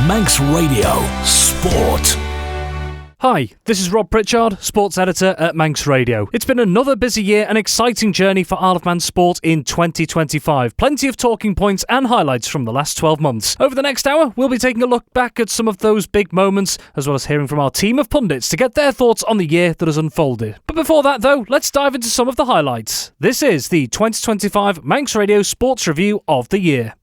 Manx Radio Sport. Hi, this is Rob Pritchard, sports editor at Manx Radio. It's been another busy year and exciting journey for Isle of Man sport in 2025. Plenty of talking points and highlights from the last 12 months. Over the next hour, we'll be taking a look back at some of those big moments, as well as hearing from our team of pundits to get their thoughts on the year that has unfolded. But before that, though, let's dive into some of the highlights. This is the 2025 Manx Radio Sports Review of the Year.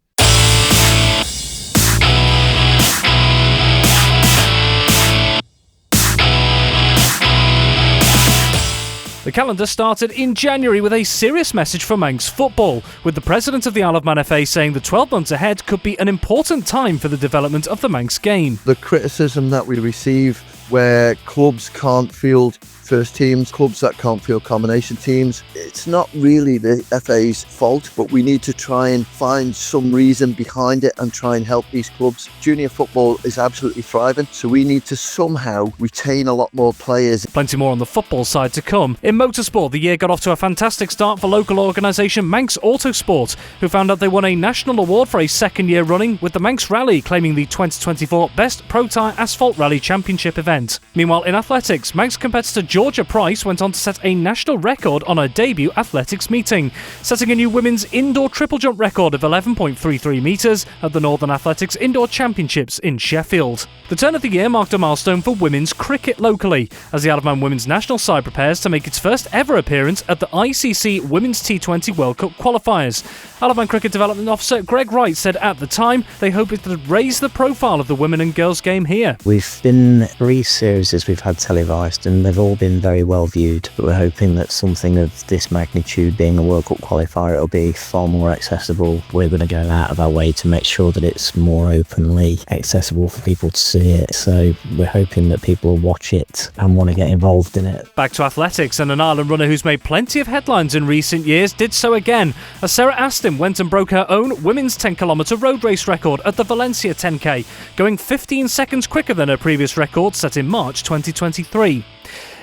The calendar started in January with a serious message for Manx football, with the president of the Isle of Man FA saying the 12 months ahead could be an important time for the development of the Manx game. The criticism that we receive where clubs can't field first teams, clubs that can't field combination teams, it's not really the FA's fault, but we need to try and find some reason behind it and try and help these clubs. Junior football is absolutely thriving, so we need to somehow retain a lot more players. Plenty more on the football side to come. In motorsport, the year got off to a fantastic start for local organisation Manx Autosport, who found out they won a national award for a second year running, with the Manx Rally claiming the 2024 Best Pro Tyre Asphalt Rally Championship event. Meanwhile, in athletics, Manx competitor Georgia Price went on to set a national record on her debut athletics meeting, setting a new women's indoor triple jump record of 11.33 metres at the Northern Athletics Indoor Championships in Sheffield. The turn of the year marked a milestone for women's cricket locally, as the Isle of Man women's national side prepares to make its first ever appearance at the ICC Women's T20 World Cup qualifiers. Isle of Man Cricket Development Officer Greg Wright said at the time they hope it would raise the profile of the women and girls game here. We've been 3 series we've had televised and they've all been very well viewed, but we're hoping that something of this magnitude, being a World Cup qualifier, it'll be far more accessible. We're going to go out of our way to make sure that it's more openly accessible for people to see it, so we're hoping that people will watch it and want to get involved in it. Back to athletics, and an Ireland runner who's made plenty of headlines in recent years did so again, as Sarah Aston went and broke her own women's 10km road race record at the Valencia 10k, going 15 seconds quicker than her previous record set in March 2023.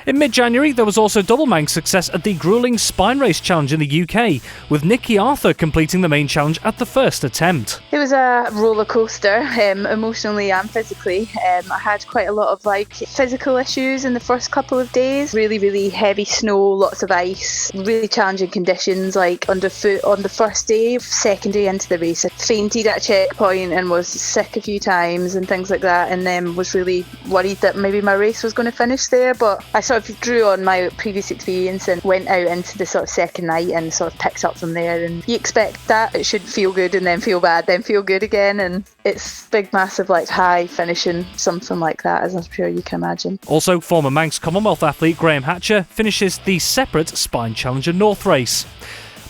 In mid-January, there was also double Manx success at the gruelling Spine Race Challenge in the UK, with Nikki Arthur completing the main challenge at the first attempt. It was a roller coaster, emotionally and physically. I had quite a lot of physical issues in the first couple of days. Really, really heavy snow, lots of ice, really challenging conditions, like underfoot on the first day. Second day into the race, I fainted at a checkpoint and was sick a few times and things like that, and then was really worried that maybe my race was going to finish there, but I sort of drew on my previous experience and went out into the sort of second night and sort of picked up from there. And you expect that it should feel good and then feel bad, then feel good again, and it's big, massive high finishing something like that, as I'm sure you can imagine. Also, former Manx Commonwealth athlete Graham Hatcher finishes the separate Spine Challenger North race.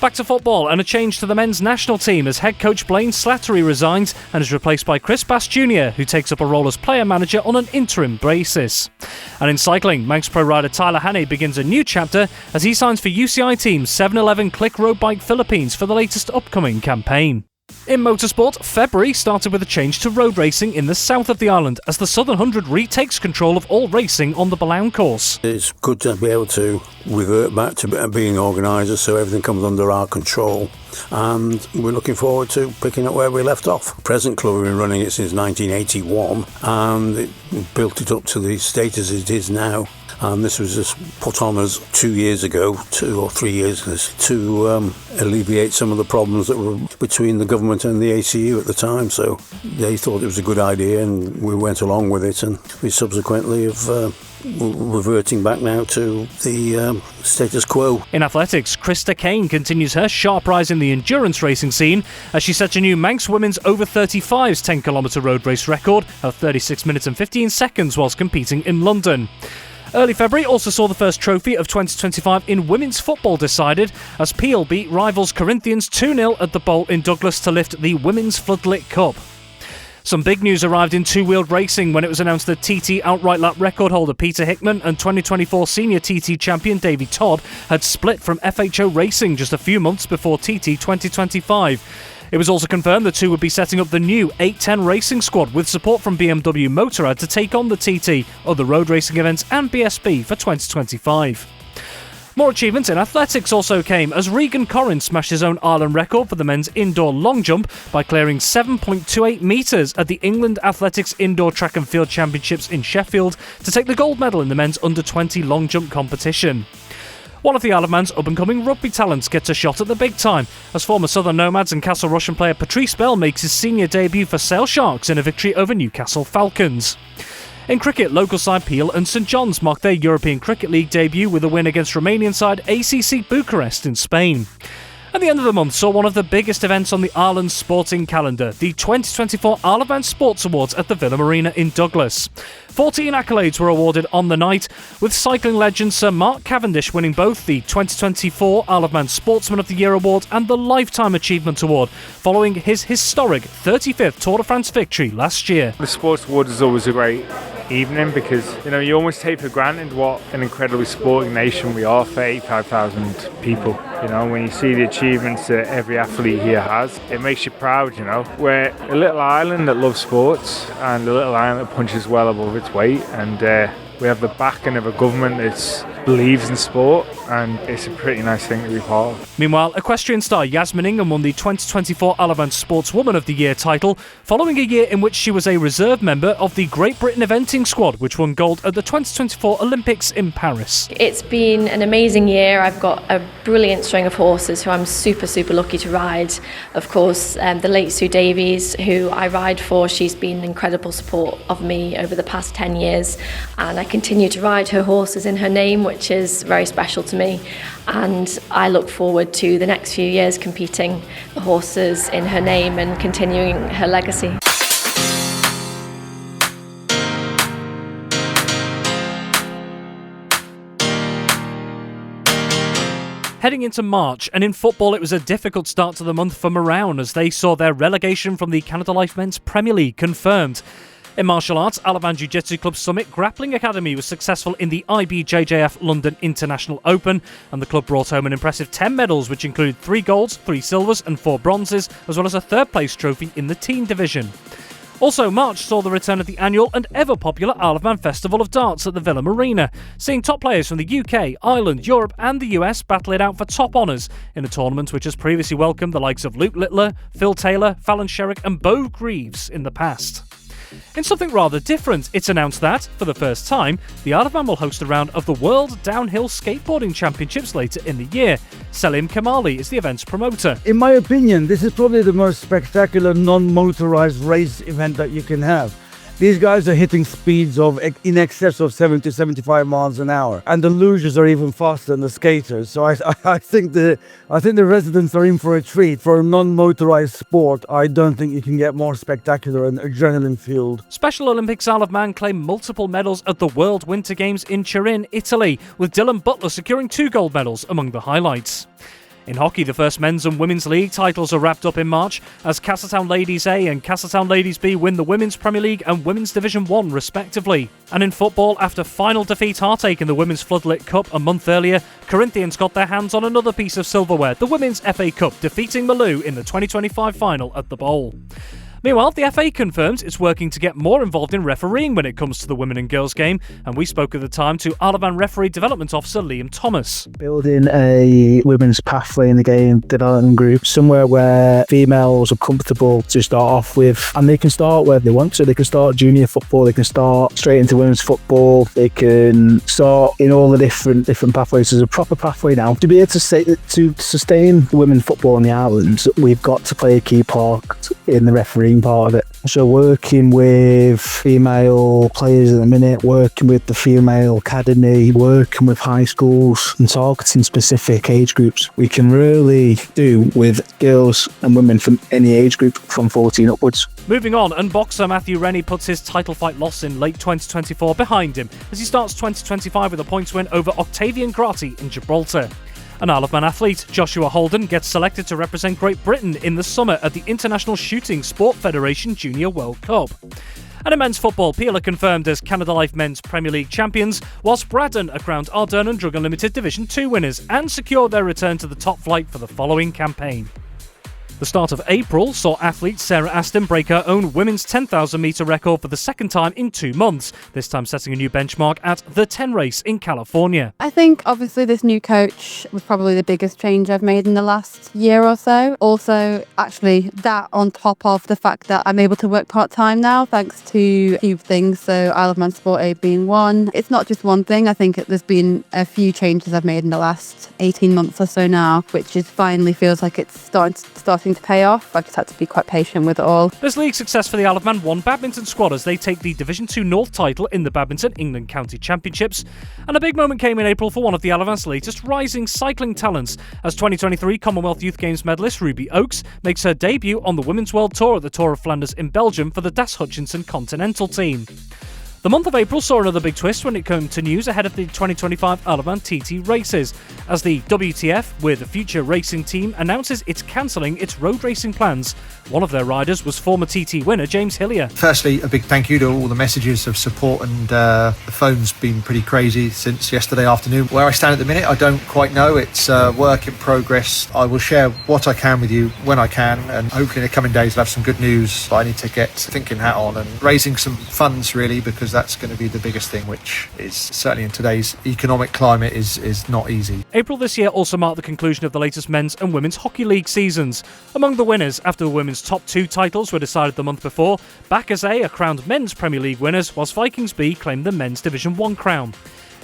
Back to football, and a change to the men's national team as head coach Blaine Slattery resigns and is replaced by Chris Bass Jr., who takes up a role as player manager on an interim basis. And in cycling, Manx pro rider Tyler Hannay begins a new chapter as he signs for UCI Team 711 Click Road Bike Philippines for the latest upcoming campaign. In motorsport, February started with a change to road racing in the south of the island as the Southern 100 retakes control of all racing on the Balown course. It's good to be able to revert back to being organisers so everything comes under our control, and we're looking forward to picking up where we left off. Present club have been running it since 1981 and it built it up to the status it is now. And this was just put on us 2 years ago, 2 or 3 years ago, to alleviate some of the problems that were between the government and the ACU at the time. So they thought it was a good idea and we went along with it, and we subsequently have reverting back now to the status quo. In athletics, Krista Kane continues her sharp rise in the endurance racing scene as she sets a new Manx women's over 35s 10km road race record of 36 minutes and 15 seconds whilst competing in London. Early February also saw the first trophy of 2025 in women's football decided as Peel beat rivals Corinthians 2-0 at the Bowl in Douglas to lift the Women's Floodlit Cup. Some big news arrived in two-wheeled racing when it was announced that TT outright lap record holder Peter Hickman and 2024 senior TT champion Davy Todd had split from FHO Racing just a few months before TT 2025. It was also confirmed the two would be setting up the new 810 Racing Squad with support from BMW Motorrad to take on the TT, other road racing events and BSB for 2025. More achievements in athletics also came as Regan Corrin smashed his own Ireland record for the men's indoor long jump by clearing 7.28 metres at the England Athletics Indoor Track and Field Championships in Sheffield to take the gold medal in the men's under-20 long jump competition. One of the Isle of Man's up-and-coming rugby talents gets a shot at the big time as former Southern Nomads and Castle Russian player Patrice Bell makes his senior debut for Sale Sharks in a victory over Newcastle Falcons. In cricket, local side Peel and St John's marked their European Cricket League debut with a win against Romanian side ACC Bucharest in Spain. At the end of the month saw one of the biggest events on the Ireland sporting calendar, the 2024 Isle of Man Sports Awards at the Villa Marina in Douglas. 14 accolades were awarded on the night, with cycling legend Sir Mark Cavendish winning both the 2024 Isle of Man Sportsman of the Year Award and the Lifetime Achievement Award, following his historic 35th Tour de France victory last year. The Sports Award is always a great evening because, you almost take for granted what an incredibly sporting nation we are for 85,000 people. When you see the achievements that every athlete here has, it makes you proud, We're a little island that loves sports and a little island that punches well above its weight, and we have the backing of a government that believes in sport, and it's a pretty nice thing to be part of. Meanwhile, equestrian star Yasmin Ingham won the 2024 Isle of Man Sportswoman of the Year title, following a year in which she was a reserve member of the Great Britain eventing squad, which won gold at the 2024 Olympics in Paris. It's been an amazing year. I've got a brilliant string of horses who I'm super lucky to ride. Of course, the late Sue Davies, who I ride for, she's been an incredible support of me over the past 10 years, and I continue to ride her horses in her name, which is very special to me, and I look forward to the next few years competing the horses in her name and continuing her legacy. Heading into March, and in football it was a difficult start to the month for Marown as they saw their relegation from the Canada Life Men's Premier League confirmed. In martial arts, Isle of Man Jiu-Jitsu Club Summit Grappling Academy was successful in the IBJJF London International Open, and the club brought home an impressive 10 medals, which included 3 golds, 3 silvers and 4 bronzes, as well as a third-place trophy in the teen division. Also, March saw the return of the annual and ever-popular Isle of Man Festival of Darts at the Villa Marina, seeing top players from the UK, Ireland, Europe and the US battle it out for top honours in a tournament which has previously welcomed the likes of Luke Littler, Phil Taylor, Fallon Sherrick and Bo Greaves in the past. In something rather different, it's announced that, for the first time, the Isle of Man will host a round of the World Downhill Skateboarding Championships later in the year. Selim Kamali is the event's promoter. In my opinion, this is probably the most spectacular non-motorized race event that you can have. These guys are hitting speeds of in excess of 70 to 75 miles an hour, and the losers are even faster than the skaters. So I think the residents are in for a treat. For a non-motorized sport, I don't think you can get more spectacular and adrenaline-filled. Special Olympics Isle of Man claimed multiple medals at the World Winter Games in Turin, Italy, with Dylan Butler securing 2 gold medals among the highlights. In hockey, the first men's and women's league titles are wrapped up in March as Castletown Ladies A and Castletown Ladies B win the Women's Premier League and Women's Division 1 respectively. And in football, after final defeat heartache in the Women's Floodlit Cup a month earlier, Corinthians got their hands on another piece of silverware, the Women's FA Cup, defeating Malou in the 2025 final at the Bowl. Meanwhile, the FA confirms it's working to get more involved in refereeing when it comes to the women and girls game, and we spoke at the time to Isle of Man Referee Development Officer Liam Thomas. Building a women's pathway in the game development group, somewhere where females are comfortable to start off with, and they can start where they want to. They can start junior football, they can start straight into women's football, they can start in all the different pathways. There's a proper pathway now. To be able to sustain women's football in the islands, we've got to play a key part in the refereeing part of it. So working with female players at the minute, working with the female academy, working with high schools and targeting specific age groups, we can really do with girls and women from any age group from 14 upwards. Moving on, and boxer Matthew Rennie puts his title fight loss in late 2024 behind him as he starts 2025 with a points win over Octavian Grati in Gibraltar. An Isle of Man athlete, Joshua Holden, gets selected to represent Great Britain in the summer at the International Shooting Sport Federation Junior World Cup. And in men's football, Peel are confirmed as Canada Life Men's Premier League champions, whilst Braddon are crowned Ardern and Drug Unlimited Division 2 winners and secure their return to the top flight for the following campaign. The start of April saw athlete Sarah Aston break her own women's 10,000 metre record for the second time in 2 months, this time setting a new benchmark at the 10 race in California. I think obviously this new coach was probably the biggest change I've made in the last year or so. Also, actually, that on top of the fact that I'm able to work part-time now thanks to a few things, so Isle of Man Sport Aid being one. It's not just one thing. I think there's been a few changes I've made in the last 18 months or so now, which is finally feels like it's starting to pay off. I've just had to be quite patient with it all. There's league success for the Isle of Man 1 badminton squad as they take the Division 2 North title in the Badminton England County Championships. And a big moment came in April for one of the Isle of Man's latest rising cycling talents, as 2023 Commonwealth Youth Games medalist Ruby Oakes makes her debut on the Women's World Tour at the Tour of Flanders in Belgium for the Das Hutchinson Continental team. The month of April saw another big twist when it came to news ahead of the 2025 Isle of Man TT races, as the WTF, with the Future Racing team, announces it's cancelling its road racing plans. One of their riders was former TT winner James Hillier. Firstly, a big thank you to all the messages of support, and the phone's been pretty crazy since yesterday afternoon. Where I stand at the minute, I don't quite know. It's work in progress. I will share what I can with you when I can, and hopefully in the coming days I'll have some good news. I need to get thinking hat on and raising some funds, really, because that's going to be the biggest thing, which is certainly in today's economic climate is not easy. April this year also marked the conclusion of the latest men's and women's hockey league seasons. Among the winners, after the women's top 2 titles were decided the month before, Backers A are crowned men's Premier League winners, whilst Vikings B claimed the men's Division 1 crown.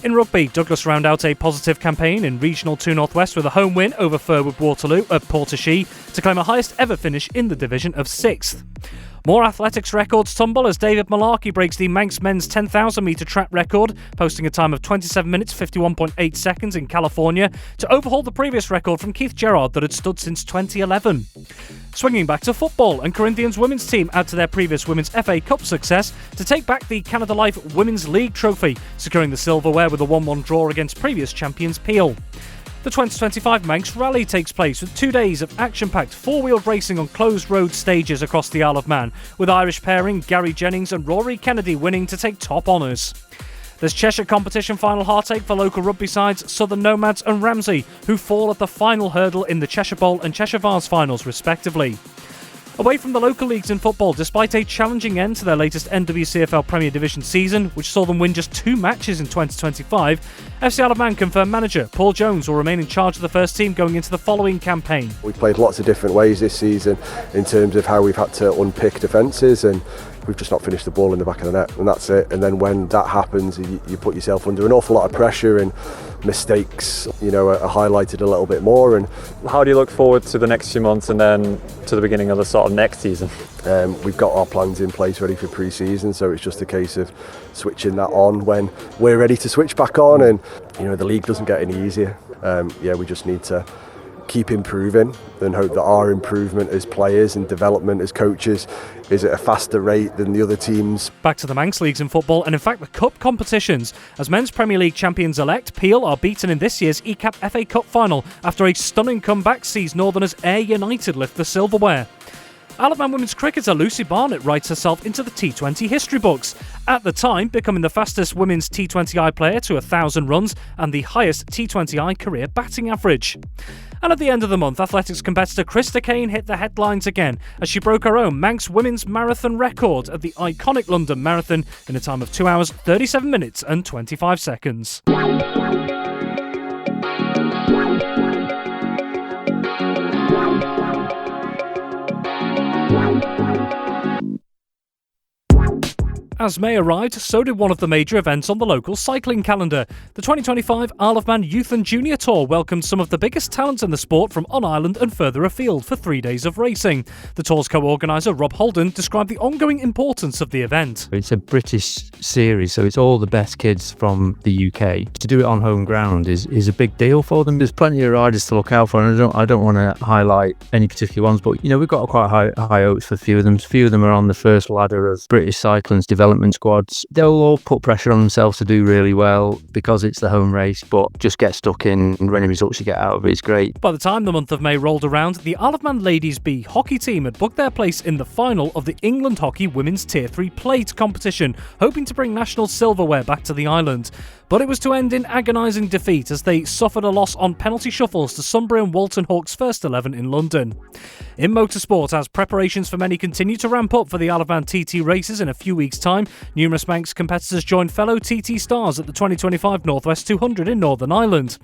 In rugby, Douglas round out a positive campaign in Regional 2 North West with a home win over Furwood Waterloo at Portashee to claim a highest ever finish in the division of 6th. More athletics records tumble as David Malarkey breaks the Manx men's 10,000 metre track record, posting a time of 27 minutes 51.8 seconds in California to overhaul the previous record from Keith Gerrard that had stood since 2011. Swinging back to football, and Corinthians women's team add to their previous Women's FA Cup success to take back the Canada Life Women's League trophy, securing the silverware with a 1-1 draw against previous champions Peel. The 2025 Manx Rally takes place with 2 days of action-packed four-wheeled racing on closed road stages across the Isle of Man, with Irish pairing Gary Jennings and Rory Kennedy winning to take top honours. There's Cheshire competition final heartache for local rugby sides Southern Nomads and Ramsey, who fall at the final hurdle in the Cheshire Bowl and Cheshire Vars finals respectively. Away from the local leagues in football, despite a challenging end to their latest NWCFL Premier Division season, which saw them win just 2 matches in 2025, FC Isle of Man confirmed manager Paul Jones will remain in charge of the first team going into the following campaign. We've played lots of different ways this season in terms of how we've had to unpick defences, and we've just not finished the ball in the back of the net, and that's it. And then when that happens, you put yourself under an awful lot of pressure, and mistakes, are highlighted a little bit more. And how do you look forward to the next few months and then to the beginning of the sort of next season? We've got our plans in place ready for pre-season, so it's just a case of switching that on when we're ready to switch back on. And the league doesn't get any easier. We just need to keep improving and hope that our improvement as players and development as coaches is at a faster rate than the other teams. Back to the Manx leagues in football, and in fact the cup competitions, as men's Premier League champions-elect Peel are beaten in this year's ECAP FA Cup final after a stunning comeback sees Northerners Ayr United lift the silverware. Isle of Man women's cricketer Lucy Barnett writes herself into the T20 history books, at the time becoming the fastest women's T20I player to 1,000 runs and the highest T20I career batting average. And at the end of the month, athletics competitor Krista Kane hit the headlines again as she broke her own Manx women's marathon record at the iconic London Marathon in a time of 2 hours, 37 minutes and 25 seconds. As May arrived, so did one of the major events on the local cycling calendar. The 2025 Isle of Man Youth and Junior Tour welcomed some of the biggest talents in the sport from on island and further afield for 3 days of racing. The tour's co-organiser Rob Holden described the ongoing importance of the event. It's a British series, so it's all the best kids from the UK. To do it on home ground is a big deal for them. There's plenty of riders to look out for, and I don't want to highlight any particular ones, but we've got quite high hopes for a few of them. A few of them are on the first ladder of British cycling's development development squads. They'll all put pressure on themselves to do really well because it's the home race, but just get stuck in and any results you get out of it is great. By the time the month of May rolled around, the Isle of Man Ladies B hockey team had booked their place in the final of the England Hockey Women's Tier 3 Plate competition, hoping to bring national silverware back to the island. But it was to end in agonising defeat as they suffered a loss on penalty shuffles to Sunbury and Walton Hawks First 11 in London. In motorsport, as preparations for many continue to ramp up for the Isle of Man TT races in a few weeks' time, numerous Manx competitors joined fellow TT stars at the 2025 Northwest 200 in Northern Ireland.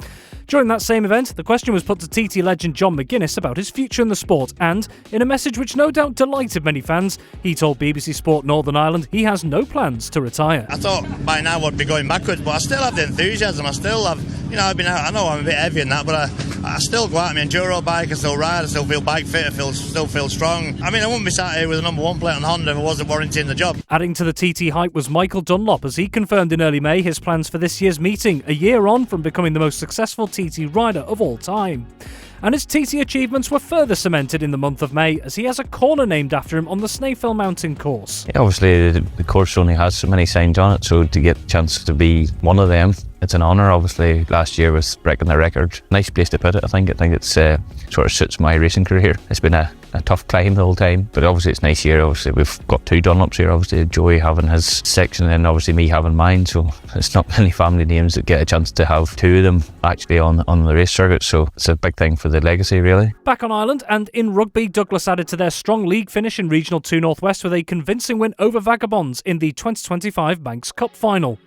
During that same event, the question was put to TT legend John McGuinness about his future in the sport, and, in a message which no doubt delighted many fans, he told BBC Sport Northern Ireland he has no plans to retire. I thought by now I'd be going backwards, but I still have the enthusiasm. I still have, I've been out, I know I'm a bit heavy in that, but I still go out on my enduro bike, I still ride, I still feel bike fit, I still feel strong. I mean, I wouldn't be sat here with a number 1 plate on Honda if I wasn't warranting the job. Adding to the TT hype was Michael Dunlop, as he confirmed in early May his plans for this year's meeting, a year on from becoming the most successful TT rider of all time. And his TT achievements were further cemented in the month of May, as he has a corner named after him on the Snaefell Mountain course. Yeah, obviously the course only has so many signs on it, so to get a chance to be one of them, it's an honour. Obviously last year was breaking the record. Nice place to put it, I think. It's sort of suits my racing career. It's been a tough climb the whole time, but obviously it's nice here. Obviously we've got 2 Dunlops here, obviously Joey having his section and obviously me having mine, so it's not many family names that get a chance to have 2 of them actually on the race circuit, so it's a big thing for the legacy really. Back on Ireland and in rugby, Douglas added to their strong league finish in Regional 2 Northwest with a convincing win over Vagabonds in the 2025 Manx Cup final.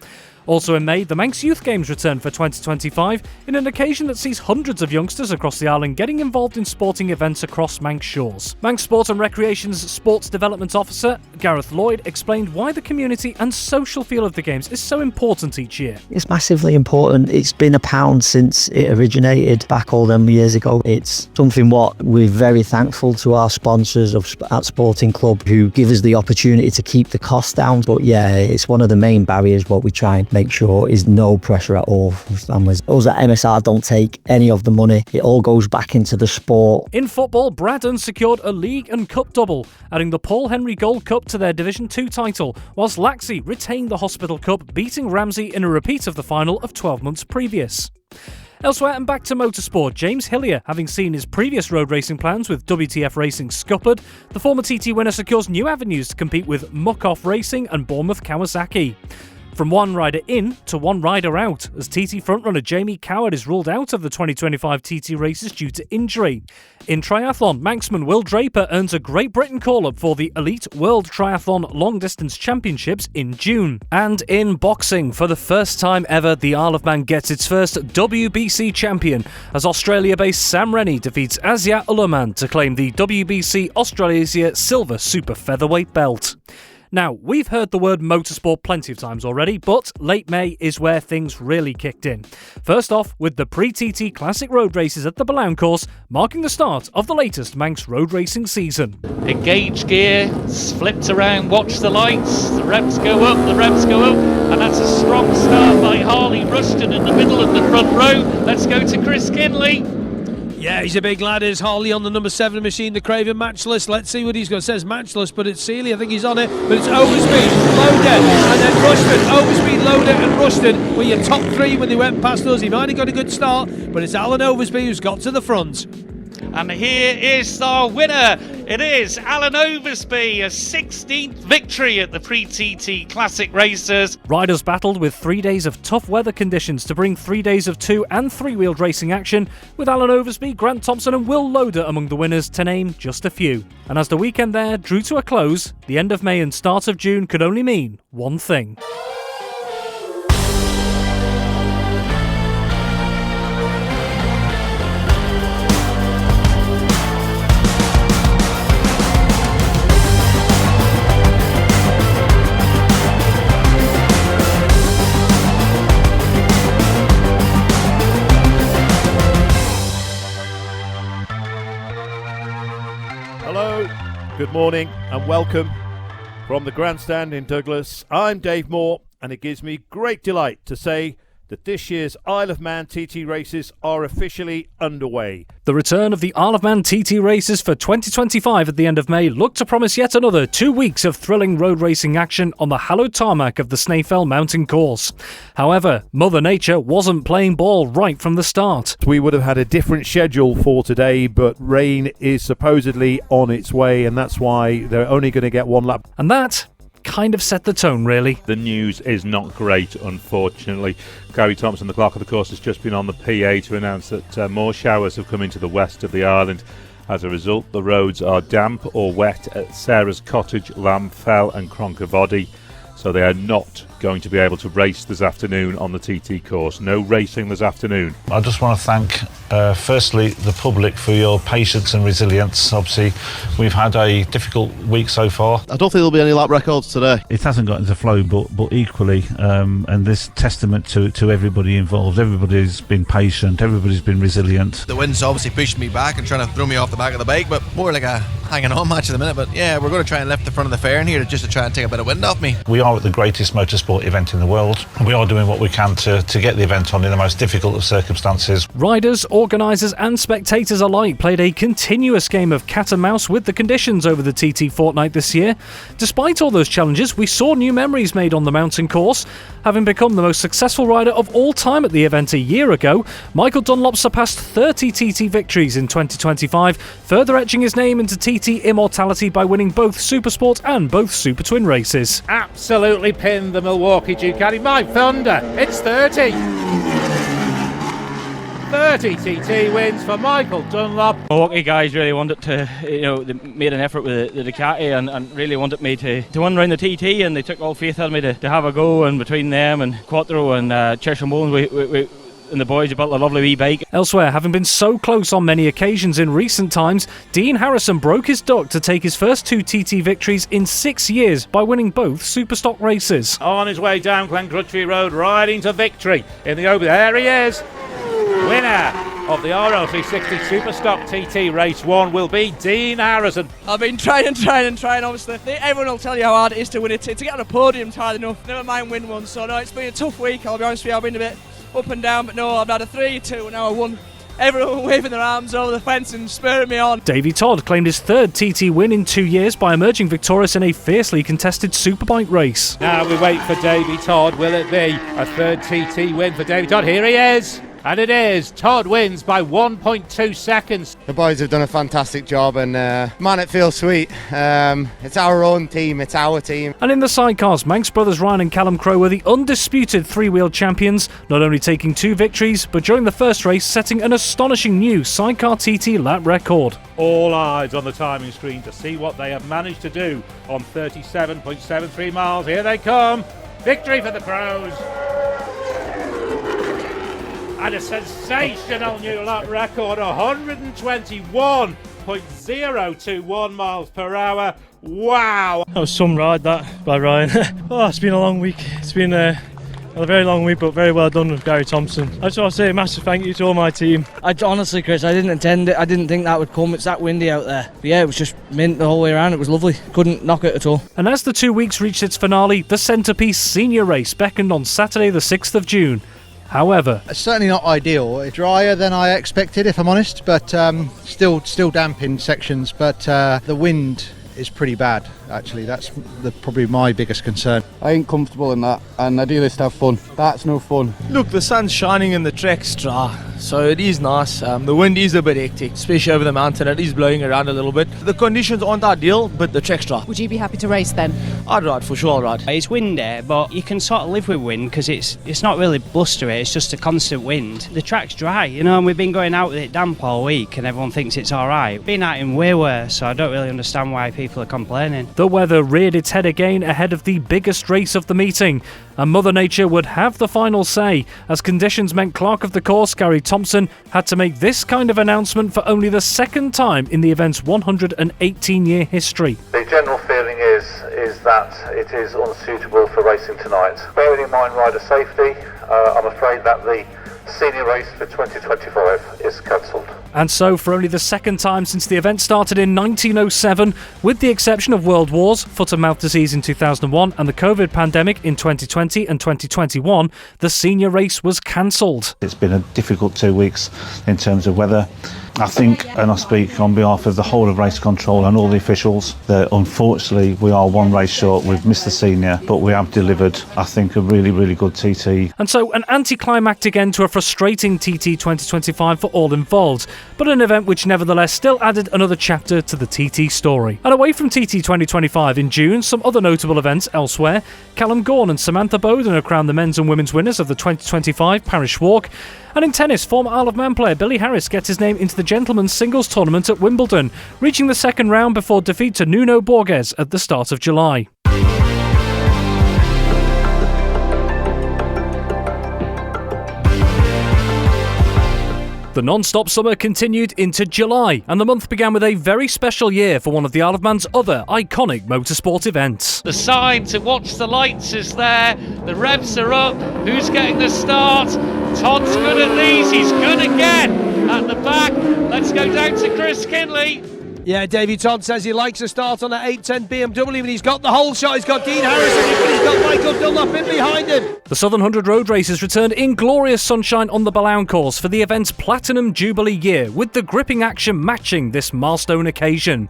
Also in May, the Manx Youth Games return for 2025 in an occasion that sees hundreds of youngsters across the island getting involved in sporting events across Manx shores. Manx Sport and Recreation's Sports Development Officer, Gareth Lloyd, explained why the community and social feel of the Games is so important each year. It's massively important. It's been a pound since it originated back all them years ago. It's something what we're very thankful to our sponsors at Sporting Club who give us the opportunity to keep the cost down. But yeah, it's one of the main barriers what we try and make sure is no pressure at all for families. Us at MSR don't take any of the money. It all goes back into the sport. In football, Braddon secured a league and cup double, adding the Paul Henry Gold Cup to their Division 2 title, whilst Laxey retained the Hospital Cup, beating Ramsey in a repeat of the final of 12 months previous. Elsewhere and back to motorsport, James Hillier, having seen his previous road racing plans with WTF Racing scuppered, the former TT winner secures new avenues to compete with Muck-Off Racing and Bournemouth Kawasaki. From one rider in to one rider out, as TT frontrunner Jamie Coward is ruled out of the 2025 TT races due to injury. In triathlon, Manxman Will Draper earns a Great Britain call-up for the Elite World Triathlon Long Distance Championships in June. And in boxing, for the first time ever, the Isle of Man gets its first WBC champion, as Australia-based Sam Rennie defeats Asia Ulaman to claim the WBC Australasia Silver Super Featherweight belt. Now, we've heard the word motorsport plenty of times already, but late May is where things really kicked in. First off, with the pre-TT Classic Road races at the Blount course, marking the start of the latest Manx road racing season. Engage gear, flipped around, watch the lights, the revs go up, and that's a strong start by Harley Rushton in the middle of the front row. Let's go to Chris Kinley. Yeah, he's a big lad, is Harley on the number 7 machine, the Craven Matchless. Let's see what he's got. It says Matchless, but it's Seeley. I think he's on it. But it's Overspeed, Loader, and then Rushton. Overspeed, Loader, and Rushton were your top 3 when they went past us. He might have got a good start, but it's Alan Overspeed who's got to the front. And here is our winner. It is Alan Oversby, a 16th victory at the pre-TT Classic Races. Riders battled with 3 days of tough weather conditions to bring 3 days of 2- and 3-wheeled racing action, with Alan Oversby, Grant Thompson and Will Loader among the winners, to name just a few. And as the weekend there drew to a close, the end of May and start of June could only mean one thing. Good morning and welcome from the grandstand in Douglas. I'm Dave Moore, and it gives me great delight to say that this year's Isle of Man TT races are officially underway. The return of the Isle of Man TT races for 2025 at the end of May looked to promise yet another 2 weeks of thrilling road racing action on the hallowed tarmac of the Snaefell mountain course. However, Mother Nature wasn't playing ball right from the start. We would have had a different schedule for today, but rain is supposedly on its way, and that's why they're only going to get one lap. And that kind of set the tone, really. The news is not great, unfortunately. Gary Thompson, the clerk of the course, has just been on the PA to announce that more showers have come into the west of the island. As a result, the roads are damp or wet at Sarah's Cottage, Lamb Fell and Cronkervoddy, so they are not going to be able to race this afternoon on the TT course. No racing this afternoon. I just want to thank firstly the public for your patience and resilience. Obviously we've had a difficult week so far. I don't think there'll be any lap records today. It hasn't got into flow, but equally and this testament to everybody involved. Everybody's been patient, everybody's been resilient. The wind's obviously pushed me back and trying to throw me off the back of the bike, but more like a hanging on match at the minute. But yeah, we're going to try and lift the front of the fair in here just to try and take a bit of wind off me. We are at the greatest motorsport event in the world. We are doing what we can to get the event on in the most difficult of circumstances. Riders, organisers and spectators alike played a continuous game of cat and mouse with the conditions over the TT fortnight this year. Despite all those challenges, we saw new memories made on the mountain course. Having become the most successful rider of all time at the event a year ago, Michael Dunlop surpassed 30 TT victories in 2025, further etching his name into TT immortality by winning both Supersport and both Super Twin races. Absolutely pinned the Milwaukee Ducati. My thunder, it's 30. 30 TT wins for Michael Dunlop. Milwaukee guys really wanted to, they made an effort with the Ducati and really wanted me to win around the TT, and they took all faith in me to have a go, and between them and Quattro and Cheshire Bones, we and the boys built a lovely wee bike. Elsewhere, having been so close on many occasions in recent times, Dean Harrison broke his duck to take his first 2 TT victories in 6 years by winning both Superstock races. On his way down Glencrutchy Road, riding to victory in the open. There he is! Winner of the RL360 Superstock TT Race 1 will be Dean Harrison. I've been trying, obviously. Everyone will tell you how hard it is to win it. To get on a podium is hard enough, never mind win one. So no, it's been a tough week, I'll be honest with you. I've been a bit up and down, but no, I've had a 3-2 and now I won. Everyone waving their arms over the fence and spurring me on. Davey Todd claimed his third TT win in 2 years by emerging victorious in a fiercely contested superbike race. Now we wait for Davey Todd. Will it be a third TT win for Davey Todd? Here he is! And it is. Todd wins by 1.2 seconds. The boys have done a fantastic job, and man, it feels sweet. It's our own team, it's our team. And in the sidecars, Manx brothers Ryan and Callum Crowe were the undisputed three-wheel champions, not only taking 2 victories, but during the first race setting an astonishing new sidecar TT lap record. All eyes on the timing screen to see what they have managed to do on 37.73 miles. Here they come. Victory for the Crows. And a sensational new lap record, 121.021 miles per hour. Wow! That was some ride, that, by Ryan. It's been a long week. It's been a very long week, but very well done with Gary Thompson. I just want to say a massive thank you to all my team. Honestly, Chris, I didn't intend it. I didn't think that would come. It's that windy out there. But yeah, it was just mint the whole way around. It was lovely. Couldn't knock it at all. And as the 2 weeks reached its finale, the centrepiece senior race beckoned on Saturday the 6th of June. However, it's certainly not ideal. It's drier than I expected, if I'm honest, but still damp in sections. But the wind is pretty bad, actually. That's probably my biggest concern. I ain't comfortable in that, and I do this to have fun. That's no fun. Look, the sun's shining and the track's dry, so it is nice. The wind is a bit hectic, especially over the mountain. It is blowing around a little bit. The conditions aren't ideal, but the track's dry. Would you be happy to race then? I'd ride, for sure I'd ride. It's windy, but you can sort of live with wind because it's not really blustery, it's just a constant wind. The track's dry, and we've been going out with it damp all week and everyone thinks it's alright. Been out in way worse, so I don't really understand why people are complaining. The weather reared its head again ahead of the biggest race of the meeting, and Mother Nature would have the final say, as conditions meant clerk of the course Gary Thompson had to make this kind of announcement for only the second time in the event's 118-year history. The general feeling is that it is unsuitable for racing tonight. Bearing in mind rider safety, I'm afraid that the senior race for 2025 is cancelled. And so, for only the second time since the event started in 1907, with the exception of world wars, foot and mouth disease in 2001 and the COVID pandemic in 2020 and 2021, the senior race was cancelled. It's been a difficult 2 weeks in terms of weather. I think, and I speak on behalf of the whole of race control and all the officials, that unfortunately we are one race short. We've missed the senior, but we have delivered, I think, a really, really good TT. And so an anticlimactic end to a frustrating TT 2025 for all involved, but an event which nevertheless still added another chapter to the TT story. And away from TT 2025 in June, some other notable events elsewhere. Callum Gawn and Samantha Bowden are crowned the men's and women's winners of the 2025 Parish Walk. And in tennis, former Isle of Man player Billy Harris gets his name into the gentlemen's singles tournament at Wimbledon, reaching the second round before defeat to Nuno Borges at the start of July. The non-stop summer continued into July, and the month began with a very special year for one of the Isle of Man's other iconic motorsport events. The sign to watch the lights is there. The revs are up. Who's getting the start? Todd's good at these. He's good again at the back. Let's go down to Chris Kinley. Yeah, Davey Todd says he likes a start on an 810 BMW, and he's got the whole shot. He's got Dean Harrison, but he's got Michael Dunlop in behind him. The Southern 100 road races returned in glorious sunshine on the Ballown course for the event's Platinum Jubilee year, with the gripping action matching this milestone occasion.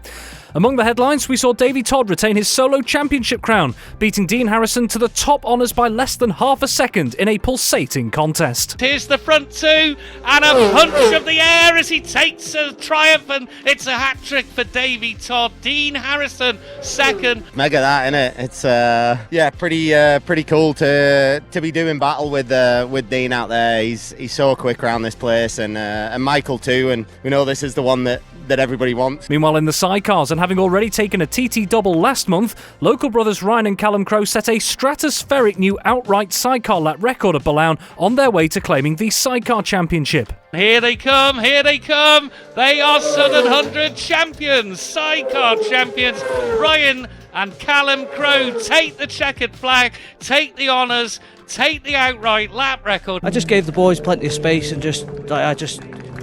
Among the headlines, we saw Davey Todd retain his solo championship crown, beating Dean Harrison to the top honours by less than half a second in a pulsating contest. Here's the front two, and a punch of the air as he takes a triumph, and it's a hat-trick for Davey Todd. Dean Harrison, second. Mega that, innit? It's pretty cool to be doing battle with Dean out there. He's so quick around this place, and Michael too, and we know this is the one that everybody wants. Meanwhile, in the sidecars, and having already taken a TT double last month, local brothers Ryan and Callum Crowe set a stratospheric new outright sidecar lap record at Ballown on their way to claiming the sidecar championship. Here they come, here they come. They are Southern 100 champions, sidecar champions. Ryan and Callum Crowe take the checkered flag, take the honours, take the outright lap record. I just gave the boys plenty of space and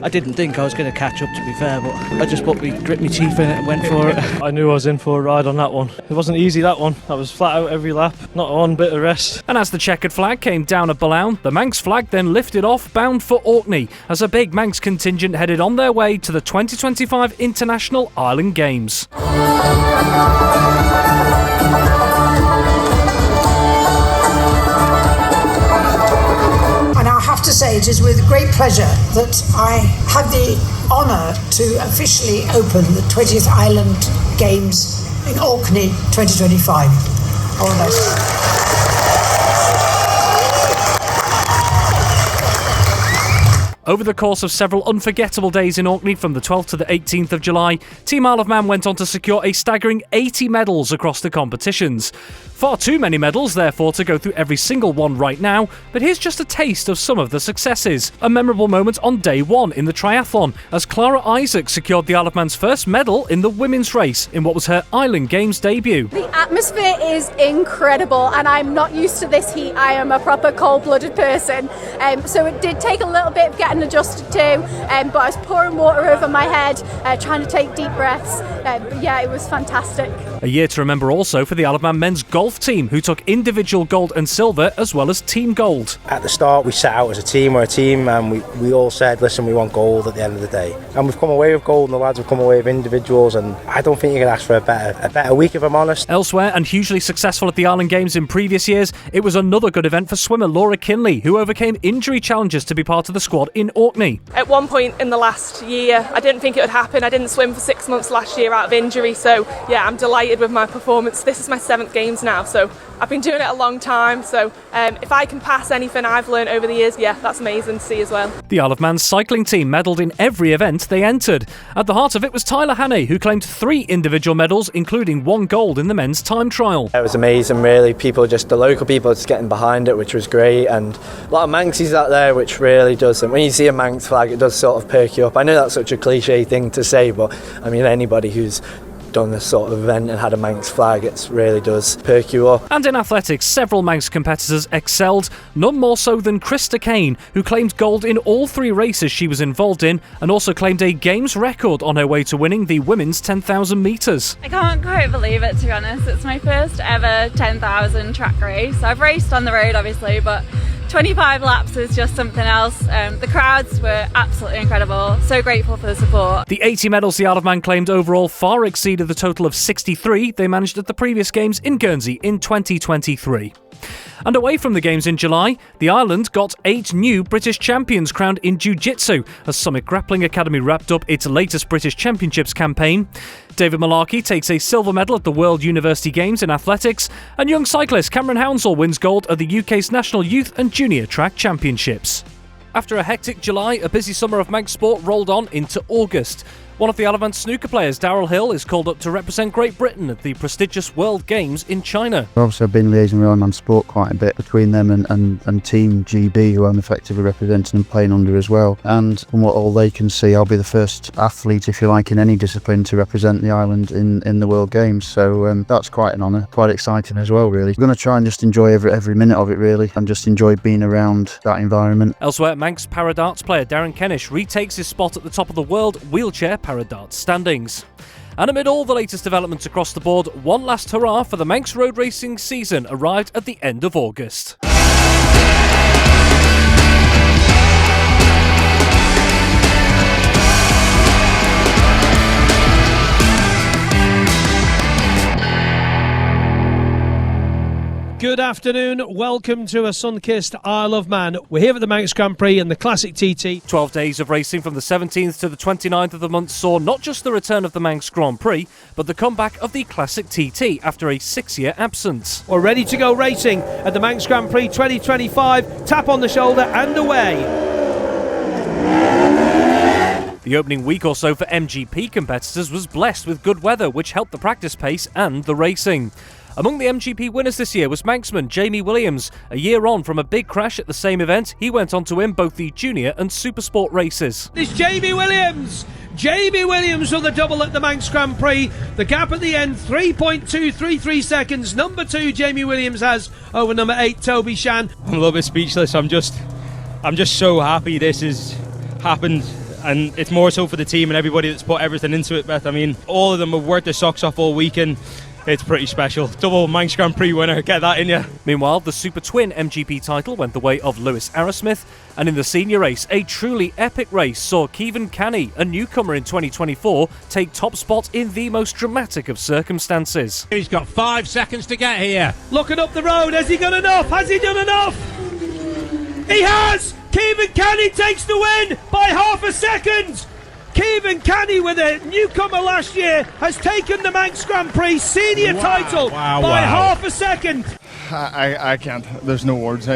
I didn't think I was going to catch up, to be fair, but I just grit my teeth in it and went for it. I knew I was in for a ride on that one. It wasn't easy, that one. I was flat out every lap, not one bit of rest. And as the checkered flag came down at Ballown, the Manx flag then lifted off, bound for Orkney, as a big Manx contingent headed on their way to the 2025 International Island Games. To say it is with great pleasure that I have the honour to officially open the 20th Island Games in Orkney 2025. All the best. Over the course of several unforgettable days in Orkney from the 12th to the 18th of July, Team Isle of Man went on to secure a staggering 80 medals across the competitions. Far too many medals, therefore, to go through every single one right now, but here's just a taste of some of the successes. A memorable moment on day one in the triathlon, as Clara Isaac secured the Isle of Man's first medal in the women's race in what was her Island Games debut. The atmosphere is incredible, and I'm not used to this heat. I am a proper cold-blooded person, so it did take a little bit of getting adjusted to, but I was pouring water over my head, trying to take deep breaths. But yeah, it was fantastic. A year to remember also for the Isle of Man men's golf team, who took individual gold and silver as well as team gold. At the start, we set out as a team, and we all said, listen, we want gold at the end of the day. And we've come away with gold, and the lads have come away with individuals, and I don't think you can ask for a better week, if I'm honest. Elsewhere, and hugely successful at the Island Games in previous years, it was another good event for swimmer Laura Kinley, who overcame injury challenges to be part of the squad in Orkney. At one point in the last year, I didn't think it would happen. I didn't swim for 6 months last year out of injury, so yeah, I'm delighted with my performance. This is my 7th Games now, so I've been doing it a long time, so if I can pass anything I've learned over the years, yeah, that's amazing to see as well. The Isle of Man's cycling team medalled in every event they entered. At the heart of it was Tyler Hannay, who claimed 3 individual medals, including 1 gold in the men's time trial. It was amazing, really. The local people just getting behind it, which was great, and a lot of Manxies out there, which really does. And when you see a Manx flag, it does sort of perk you up. I know that's such a cliche thing to say, but I mean, anybody who's done this sort of event and had a Manx flag, it really does perk you up. And in athletics, several Manx competitors excelled, none more so than Krista Kane, who claimed gold in all 3 races she was involved in and also claimed a games record on her way to winning the women's 10,000 metres. I can't quite believe it, to be honest. It's my first ever 10,000 track race. I've raced on the road obviously, but 25 laps is just something else. The crowds were absolutely incredible. So grateful for the support. The 80 medals the Isle of Man claimed overall far exceeded the total of 63 they managed at the previous Games in Guernsey in 2023. And away from the Games in July, the island got 8 new British champions crowned in Jiu-Jitsu as Summit Grappling Academy wrapped up its latest British Championships campaign. David Malarkey takes a silver medal at the World University Games in athletics, and young cyclist Cameron Hounsell wins gold at the UK's National Youth and Junior Track Championships. After a hectic July, a busy summer of Manx sport rolled on into August. One of the Isle of Man snooker players, Daryl Hill, is called up to represent Great Britain at the prestigious World Games in China. Obviously I've been liaising with Isle of Man Sport quite a bit between them and Team GB, who I'm effectively representing and playing under as well. And from what all they can see, I'll be the first athlete, if you like, in any discipline to represent the island in the World Games. So that's quite an honour, quite exciting as well, really. We're going to try and just enjoy every minute of it, really, and just enjoy being around that environment. Elsewhere, Manx paradarts player Darren Kennish retakes his spot at the top of the world wheelchair paradarts standings. And amid all the latest developments across the board, one last hurrah for the Manx road racing season arrived at the end of August. Good afternoon, welcome to a sun-kissed Isle of Man. We're here at the Manx Grand Prix and the Classic TT. 12 days of racing from the 17th to the 29th of the month saw not just the return of the Manx Grand Prix, but the comeback of the Classic TT after a 6-year absence. We're ready to go racing at the Manx Grand Prix 2025. Tap on the shoulder and away. The opening week or so for MGP competitors was blessed with good weather, which helped the practice pace and the racing. Among the MGP winners this year was Manxman Jamie Williams. A year on from a big crash at the same event, he went on to win both the junior and supersport races. It's Jamie Williams! Jamie Williams with the double at the Manx Grand Prix. The gap at the end, 3.233 seconds. Number 2, Jamie Williams has over number 8, Toby Shan. I'm a little bit speechless. I'm just so happy this has happened. And it's more so for the team and everybody that's put everything into it, Beth. I mean, all of them have worked their socks off all weekend. It's pretty special. Double Manx Grand Prix winner, get that in you. Meanwhile, the Super Twin MGP title went the way of Lewis Arrowsmith, and in the senior race, a truly epic race saw Kevin Canny, a newcomer in 2024, take top spot in the most dramatic of circumstances. He's got 5 seconds to get here. Looking up the road, has he got enough? Has he done enough? He has! Kevin Canny takes the win by half a second! Kevin Canny, with a newcomer last year, has taken the Manx Grand Prix senior title by half a second. I can't. There's no words.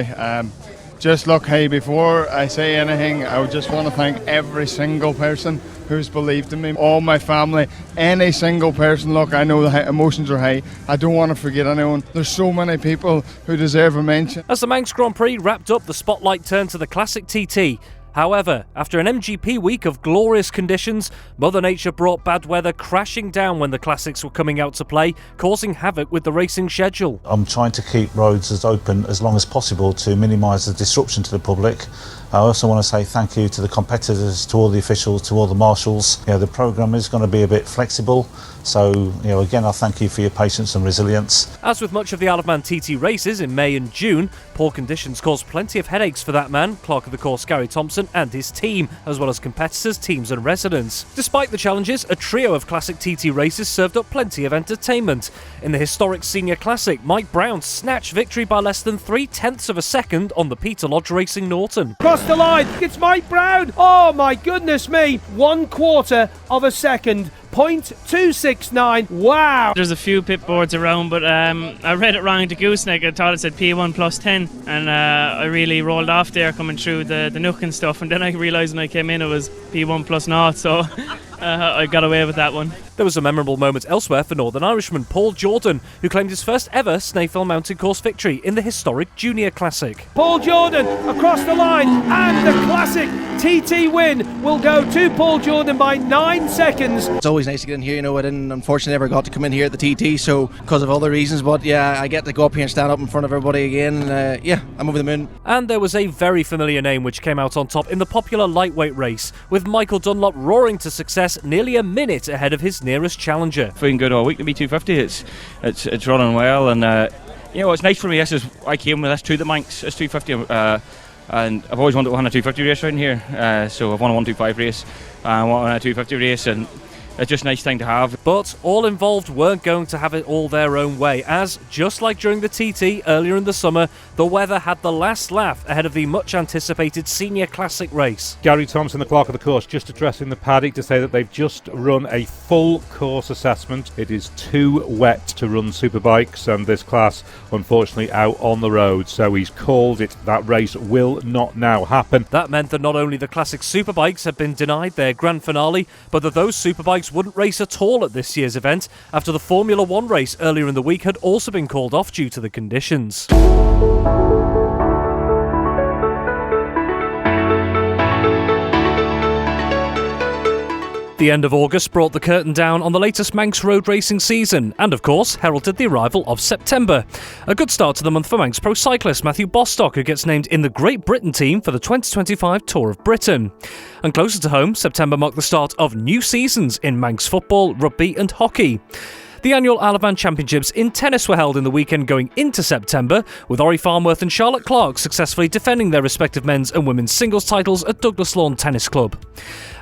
Just look, before I say anything, I would just want to thank every single person who's believed in me, all my family, any single person. Look, I know the emotions are high. I don't want to forget anyone. There's so many people who deserve a mention. As the Manx Grand Prix wrapped up, the spotlight turned to the Classic TT. However, after an MGP week of glorious conditions, Mother Nature brought bad weather crashing down when the classics were coming out to play, causing havoc with the racing schedule. I'm trying to keep roads as open as long as possible to minimise the disruption to the public. I also want to say thank you to the competitors, to all the officials, to all the marshals. The programme is going to be a bit flexible, so again I thank you for your patience and resilience. As with much of the Isle of Man TT races in May and June, poor conditions caused plenty of headaches for that man, Clerk of the Course Gary Thompson, and his team, as well as competitors, teams and residents. Despite the challenges, a trio of Classic TT races served up plenty of entertainment. In the historic Senior Classic, Mike Brown snatched victory by less than 0.3 of a second on the Peter Lodge Racing Norton. Across the line, it's Mike Brown. Oh my goodness me, 1/4 of a second. 0.269. Wow. There's a few pit boards around, but I read it wrong to Gooseneck. I thought it said P1 plus 10, and I really rolled off there coming through the nook and stuff, and then I realised when I came in it was P1 plus 0, so I got away with that one. There was a memorable moment elsewhere for Northern Irishman Paul Jordan, who claimed his first ever Snaefell Mountain Course victory in the historic Junior Classic. Paul Jordan across the line, and the classic TT win will go to Paul Jordan by 9 seconds. It's always nice to get in here, I didn't unfortunately ever got to come in here at the TT, so because of other reasons, but yeah, I get to go up here and stand up in front of everybody again, and I'm over the moon. And there was a very familiar name which came out on top in the popular lightweight race, with Michael Dunlop roaring to success nearly a minute ahead of his nearest challenger. Feeling good all week to be 250. It's running well, and what's nice for me is I came with this to the Manx, this 250, and I've always wanted to win a 250 race around here, so I've won a 125 race, I want to win a 250 race, and it's just a nice thing to have. But all involved weren't going to have it all their own way, as, just like during the TT earlier in the summer, the weather had the last laugh ahead of the much-anticipated Senior Classic race. Gary Thompson, the clerk of the course, just addressing the paddock to say that they've just run a full course assessment. It is too wet to run superbikes, and this class, unfortunately, out on the road. So he's called it. That race will not now happen. That meant that not only the classic superbikes had been denied their grand finale, but that those superbikes wouldn't race at all at this year's event after the Formula 1 race earlier in the week had also been called off due to the conditions. The end of August brought the curtain down on the latest Manx road racing season and, of course, heralded the arrival of September. A good start to the month for Manx pro cyclist Matthew Bostock, who gets named in the Great Britain team for the 2025 Tour of Britain. And closer to home, September marked the start of new seasons in Manx football, rugby and hockey. The annual Isle of Man Championships in tennis were held in the weekend going into September, with Ori Farnworth and Charlotte Clark successfully defending their respective men's and women's singles titles at Douglas Lawn Tennis Club.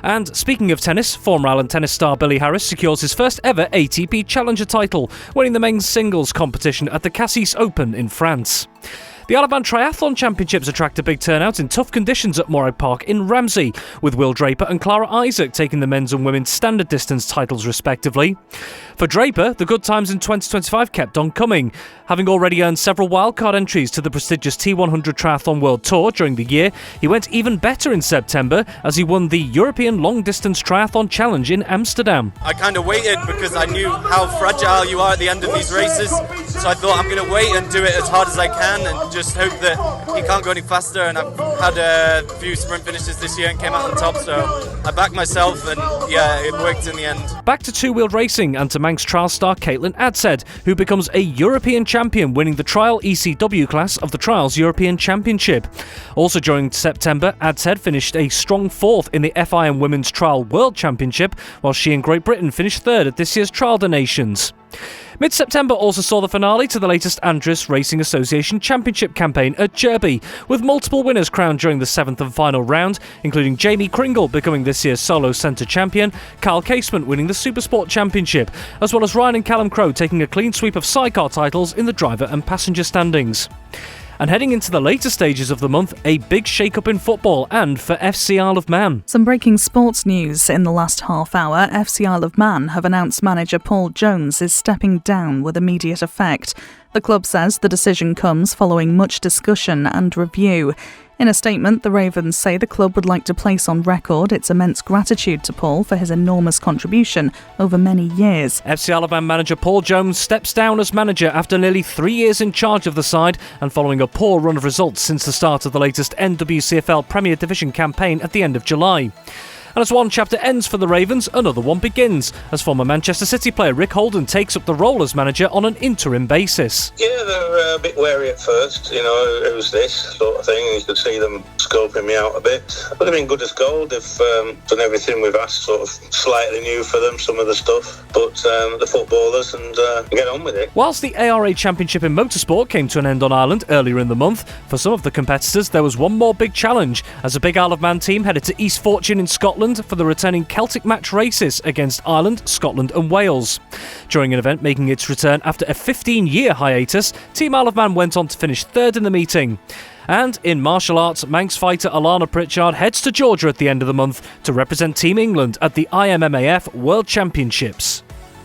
And speaking of tennis, former Ireland tennis star Billy Harris secures his first ever ATP Challenger title, winning the men's singles competition at the Cassis Open in France. The Isle of Man Triathlon Championships attract a big turnout in tough conditions at Morag Park in Ramsey, with Will Draper and Clara Isaac taking the men's and women's standard distance titles respectively. For Draper, the good times in 2025 kept on coming. Having already earned several wildcard entries to the prestigious T100 Triathlon World Tour during the year, he went even better in September as he won the European Long Distance Triathlon Challenge in Amsterdam. I kind of waited because I knew how fragile you are at the end of these races, so I thought I'm going to wait and do it as hard as I can and just hope that he can't go any faster. And I've had a few sprint finishes this year and came out on top, so I backed myself, and yeah, it worked in the end. Back to two-wheeled racing and to Manx trial star Caitlin Adsed, who becomes a European champion, winning the trial ECW class of the Trials European Championship. Also during September, Adsed finished a strong fourth in the FIM Women's Trial World Championship, while she and Great Britain finished third at this year's Trial the Nations. Mid-September also saw the finale to the latest Andres Racing Association Championship campaign at Derby, with multiple winners crowned during the 7th and final round, including Jamie Kringle becoming this year's solo centre champion, Carl Casement winning the Supersport Championship, as well as Ryan and Callum Crowe taking a clean sweep of sidecar titles in the driver and passenger standings. And heading into the later stages of the month, a big shake-up in football and for FC Isle of Man. Some breaking sports news in the last half hour. FC Isle of Man have announced manager Paul Jones is stepping down with immediate effect. The club says the decision comes following much discussion and review. In a statement, the Ravens say the club would like to place on record its immense gratitude to Paul for his enormous contribution over many years. FC Isle of Man manager Paul Jones steps down as manager after nearly 3 years in charge of the side and following a poor run of results since the start of the latest NWCFL Premier Division campaign at the end of July. And as one chapter ends for the Ravens, another one begins, as former Manchester City player Rick Holden takes up the role as manager on an interim basis. Yeah, they were a bit wary at first, who's this sort of thing, and you could see them scoping me out a bit. But they've been good as gold, they've done everything we've asked, sort of slightly new for them, some of the stuff, but the footballers, and get on with it. Whilst the ARA Championship in motorsport came to an end on Ireland earlier in the month, for some of the competitors there was one more big challenge, as a big Isle of Man team headed to East Fortune in Scotland for the returning Celtic match races against Ireland, Scotland and Wales. During an event making its return after a 15-year hiatus, Team Isle of Man went on to finish third in the meeting. And in martial arts, Manx fighter Alana Pritchard heads to Georgia at the end of the month to represent Team England at the IMMAF World Championships.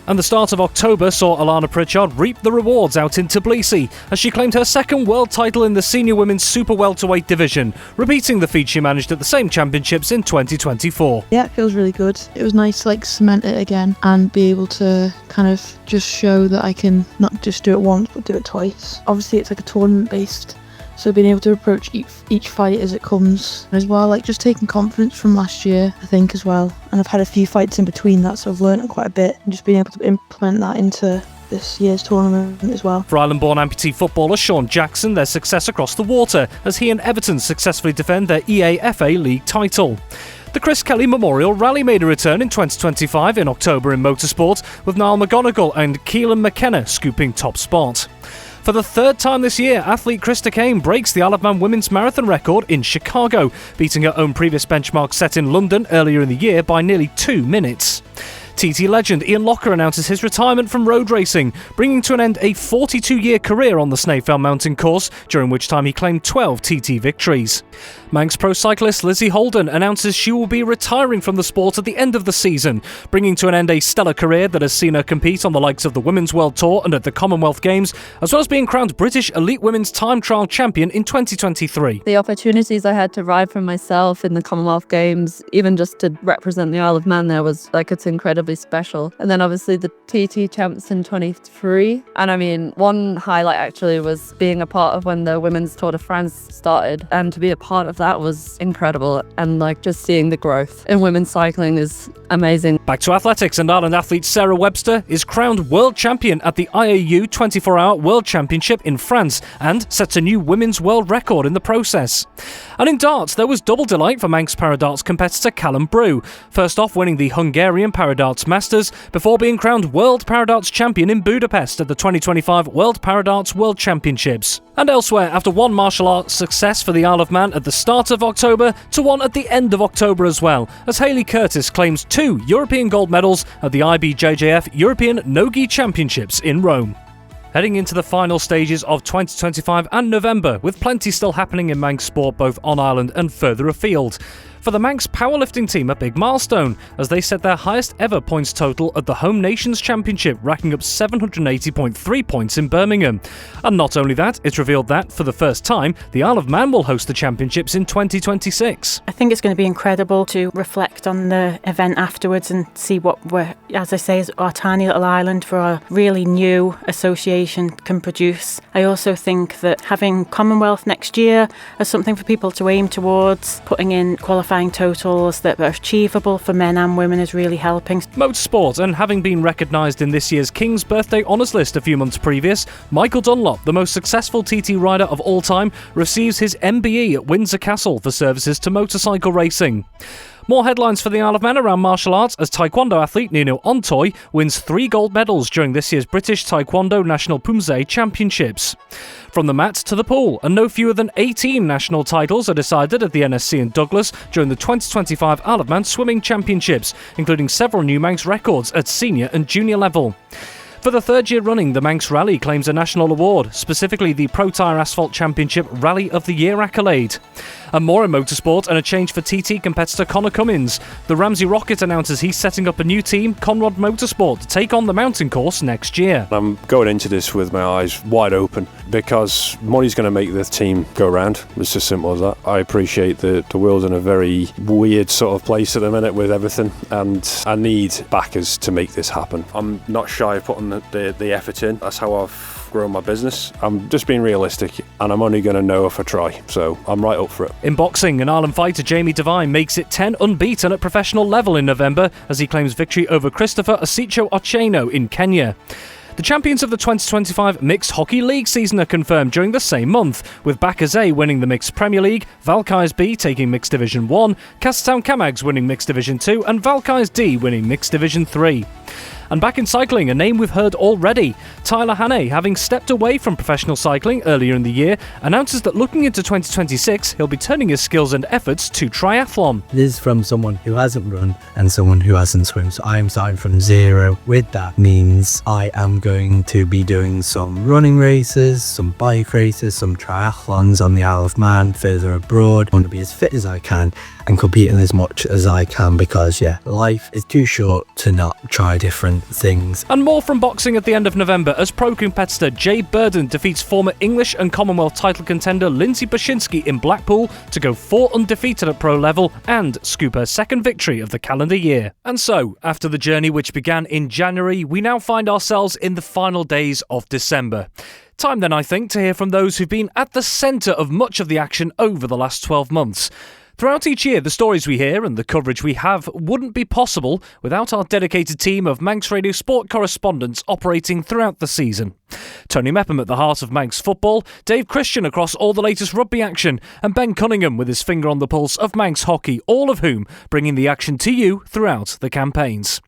And the start of October saw Alana Pritchard reap the rewards out in Tbilisi as she claimed her second world title in the senior women's super welterweight division, repeating the feat she managed at the same championships in 2024. Yeah, it feels really good. It was nice to cement it again and be able to kind of just show that I can not just do it once but do it twice. Obviously it's a tournament based, so being able to approach each fight as it comes as well, just taking confidence from last year, I think, as well. And I've had a few fights in between that, so I've learned quite a bit, and just being able to implement that into this year's tournament as well. For Ireland-born amputee footballer Sean Jackson, there's success across the water as he and Everton successfully defend their EAFA League title. The Chris Kelly Memorial Rally made a return in 2025 in October in motorsport, with Niall McGonigal and Keelan McKenna scooping top spot. For the third time this year, athlete Krista Kane breaks the Isle of Man women's marathon record in Chicago, beating her own previous benchmark set in London earlier in the year by nearly 2 minutes. TT legend Ian Locker announces his retirement from road racing, bringing to an end a 42-year career on the Snaefell mountain course, during which time he claimed 12 TT victories. Manx pro cyclist Lizzie Holden announces she will be retiring from the sport at the end of the season, bringing to an end a stellar career that has seen her compete on the likes of the Women's World Tour and at the Commonwealth Games, as well as being crowned British Elite Women's Time Trial Champion in 2023. The opportunities I had to ride for myself in the Commonwealth Games, even just to represent the Isle of Man there, was it's incredibly special. And then obviously the TT champs in 23. And I mean, one highlight actually was being a part of when the Women's Tour de France started, and to be a part of that was incredible. And just seeing the growth in women's cycling is amazing. Back to athletics, and Ireland athlete Sarah Webster is crowned world champion at the IAU 24-hour World Championship in France and sets a new women's world record in the process. And in darts, there was double delight for Manx Paradarts competitor Callum Brew, first off winning the Hungarian Paradarts Masters before being crowned World Paradarts Champion in Budapest at the 2025 World Paradarts World Championships. And elsewhere, after one martial arts success for the Isle of Man at the start of October to one at the end of October as well, as Hayley Curtis claims 2 European gold medals at the IBJJF European No-Gi Championships in Rome. Heading into the final stages of 2025 and November, with plenty still happening in Manx sport both on island and further afield. For the Manx powerlifting team, a big milestone, as they set their highest ever points total at the Home Nations Championship, racking up 780.3 points in Birmingham. And not only that, it's revealed that, for the first time, the Isle of Man will host the championships in 2026. I think it's going to be incredible to reflect on the event afterwards and see what we're, as I say, as our tiny little island for our really new association can produce. I also think that having Commonwealth next year as something for people to aim towards, putting in qualifying totals that are achievable for men and women is really helping. Motorsport, and having been recognised in this year's King's Birthday Honours List a few months previous, Michael Dunlop, the most successful TT rider of all time, receives his MBE at Windsor Castle for services to motorcycle racing. More headlines for the Isle of Man around martial arts as Taekwondo athlete Nino Ontoy wins 3 gold medals during this year's British Taekwondo National Pumse Championships. From the mat to the pool, and no fewer than 18 national titles are decided at the NSC in Douglas during the 2025 Isle of Man Swimming Championships, including several new Manx records at senior and junior level. For the 3rd year running, the Manx Rally claims a national award, specifically the Pro Tyre Asphalt Championship Rally of the Year accolade. And more in motorsport, and a change for TT competitor Connor Cummins. The Ramsey Rocket announces he's setting up a new team, Conrod Motorsport, to take on the mountain course next year. I'm going into this with my eyes wide open because money's going to make the team go round. It's as simple as that. I appreciate the world's in a very weird sort of place at the minute with everything, and I need backers to make this happen. I'm not shy of putting the effort in. That's how I've grown my business. I'm just being realistic, and I'm only going to know if I try, so I'm right up for it. In boxing, an Ireland fighter Jamie Devine makes it 10 unbeaten at professional level in November as he claims victory over Christopher Osicho Ocheno in Kenya. The champions of the 2025 Mixed Hockey League season are confirmed during the same month, with Bakaze winning the Mixed Premier League, Valkyes B taking Mixed Division 1, Castown Camags winning Mixed Division 2 and Valkyes D winning Mixed Division 3. And back in cycling, a name we've heard already. Tyler Hannay, having stepped away from professional cycling earlier in the year, announces that looking into 2026, he'll be turning his skills and efforts to triathlon. This is from someone who hasn't run and someone who hasn't swum, so I am starting from zero. With that means I am going to be doing some running races, some bike races, some triathlons on the Isle of Man, further abroad. I want to be as fit as I can and competing as much as I can because, life is too short to not try different things. And more from boxing at the end of November as pro competitor Jay Burden defeats former English and Commonwealth title contender Lindsay Bashinsky in Blackpool to go 4 undefeated at pro level and scoop her second victory of the calendar year. And so, after the journey which began in January, we now find ourselves in the final days of December. Time then, I think, to hear from those who've been at the centre of much of the action over the last 12 months. Throughout each year, the stories we hear and the coverage we have wouldn't be possible without our dedicated team of Manx Radio sport correspondents operating throughout the season. Tony Mepham at the heart of Manx football, Dave Christian across all the latest rugby action, and Ben Cunningham with his finger on the pulse of Manx hockey, all of whom bringing the action to you throughout the campaigns.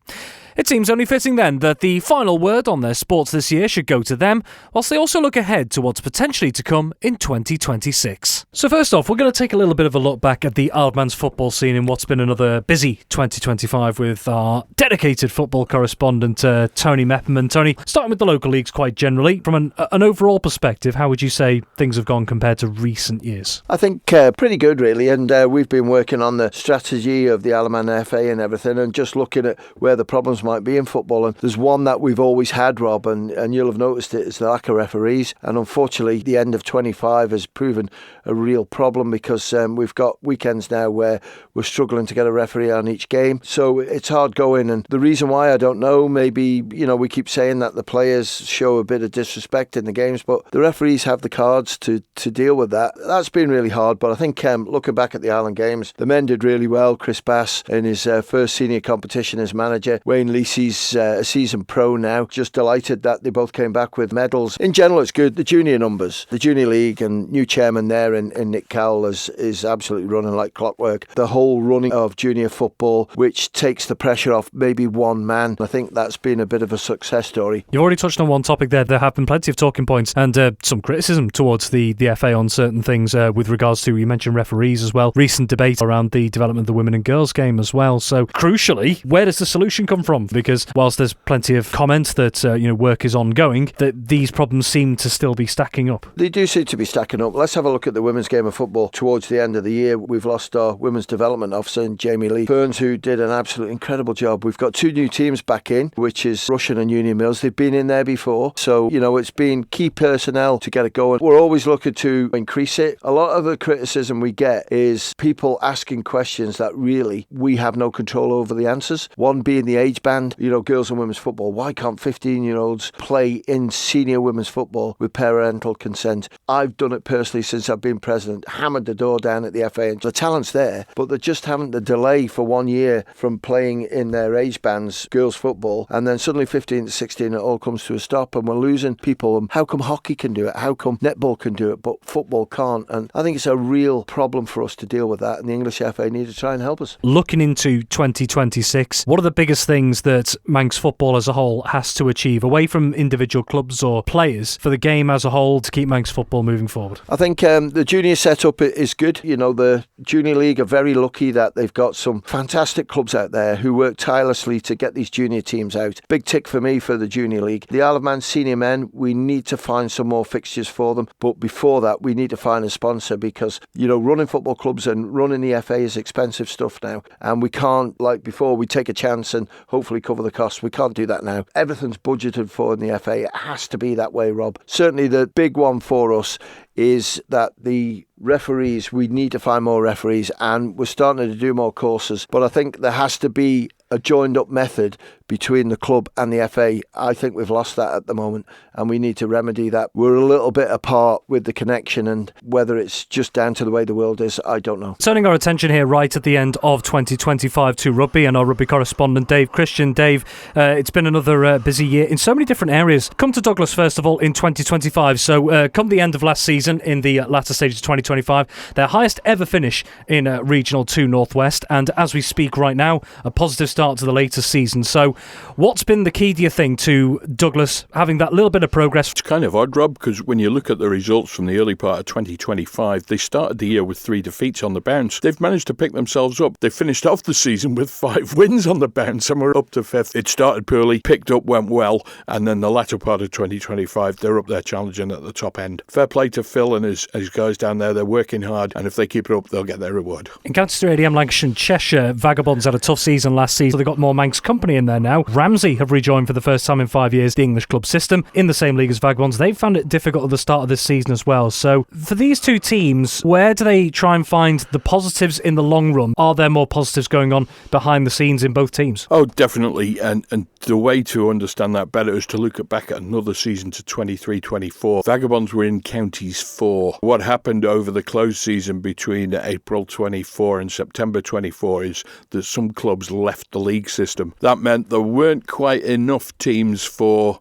It seems only fitting then that the final word on their sports this year should go to them, whilst they also look ahead to what's potentially to come in 2026. So first off, we're going to take a little bit of a look back at the Isle football scene in what's been another busy 2025 with our dedicated football correspondent Tony Mepham. And Tony, starting with the local leagues quite generally, from an overall perspective, how would you say things have gone compared to recent years? I think pretty good really, and we've been working on the strategy of the Isle of Man FA and everything, and just looking at where the problems might be in football. And there's one that we've always had, Rob, and you'll have noticed it, is the lack of referees. And unfortunately, the end of 25 has proven a real problem because we've got weekends now where we're struggling to get a referee on each game. So it's hard going. And the reason why, I don't know. Maybe, we keep saying that the players show a bit of disrespect in the games, but the referees have the cards to deal with that. That's been really hard. But I think looking back at the Island games, the men did really well. Chris Bass in his first senior competition as manager. Wayne Lacey's a seasoned pro now. Just delighted that they both came back with medals. In general, it's good. The junior numbers, the junior league and new chairman there in Nick Cowell is absolutely running like clockwork. The whole running of junior football, which takes the pressure off maybe one man. I think that's been a bit of a success story. You've already touched on one topic there. There have been plenty of talking points and some criticism towards the FA on certain things with regards to, you mentioned referees as well. Recent debate around the development of the women and girls game as well. So crucially, where does the solution come from? Because whilst there's plenty of comments that work is ongoing, that these problems seem to still be stacking up. They do seem to be stacking up. Let's have a look at the women's game of football. Towards the end of the year, we've lost our women's development officer, Jamie Lee Burns, who did an absolutely incredible job. We've got 2 new teams back in, which is Russian and Union Mills. They've been in there before, so it's been key personnel to get it going. We're always looking to increase it. A lot of the criticism we get is people asking questions that really we have no control over the answers. One being the age band, girls and women's football. Why can't 15-year-olds play in senior women's football with parental consent? I've done it personally since I've been president, hammered the door down at the FA, and the talent's there, but they're just having the delay for 1 year from playing in their age bands, girls football, and then suddenly 15 to 16 it all comes to a stop and we're losing people. How come hockey can do it? How come netball can do it but football can't? And I think it's a real problem for us to deal with that, and the English FA need to try and help us. Looking into 2026, what are the biggest things that Manx football as a whole has to achieve, away from individual clubs or players, for the game as a whole to keep Manx football moving forward? I think the junior setup is good. The Junior League are very lucky that they've got some fantastic clubs out there who work tirelessly to get these junior teams out. Big tick for me for the Junior League. The Isle of Man senior men, we need to find some more fixtures for them, but before that we need to find a sponsor, because running football clubs and running the FA is expensive stuff now, and we can't, like before, we take a chance and hopefully cover the costs. We can't do that now. Everything's budgeted for in the FA. It has to be that way, Rob. Certainly the big one for us is that the referees, we need to find more referees, and we're starting to do more courses, but I think there has to be a joined up method between the club and the FA. I think we've lost that at the moment, and we need to remedy that. We're a little bit apart with the connection, and whether it's just down to the way the world is, I don't know. Turning our attention here right at the end of 2025 to rugby, and our rugby correspondent Dave Christian. Dave, it's been another busy year in so many different areas. Come to Douglas first of all in 2025. So come the end of last season, in the latter stages of 2025, their highest ever finish in Regional 2 Northwest, and as we speak right now, a positive start to the latest season. So what's been the key, do you think, to Douglas having that little bit of progress? It's kind of odd, Rob, because when you look at the results from the early part of 2025, they started the year with 3 defeats on the bounce. They've managed to pick themselves up. They finished off the season with 5 wins on the bounce, and we're up to 5th. It started poorly, picked up, went well, and then the latter part of 2025, they're up there challenging at the top end. Fair play to Phil and his guys down there. They're working hard, and if they keep it up, they'll get their reward. In County ADM Lancashire and Cheshire, Vagabonds had a tough season last season, so they've got more Manx company in there now. Ramsey have rejoined for the first time in 5 years the English club system in the same league as Vagabonds. They've found it difficult at the start of this season as well. So for these two teams, where do they try and find the positives in the long run? Are there more positives going on behind the scenes in both teams? Oh, definitely. And the way to understand that better is to look back at another season to 23-24. Vagabonds were in Counties 4. What happened over the closed season between April 24 and September 24 is that some clubs left the league system. That meant there weren't quite enough teams for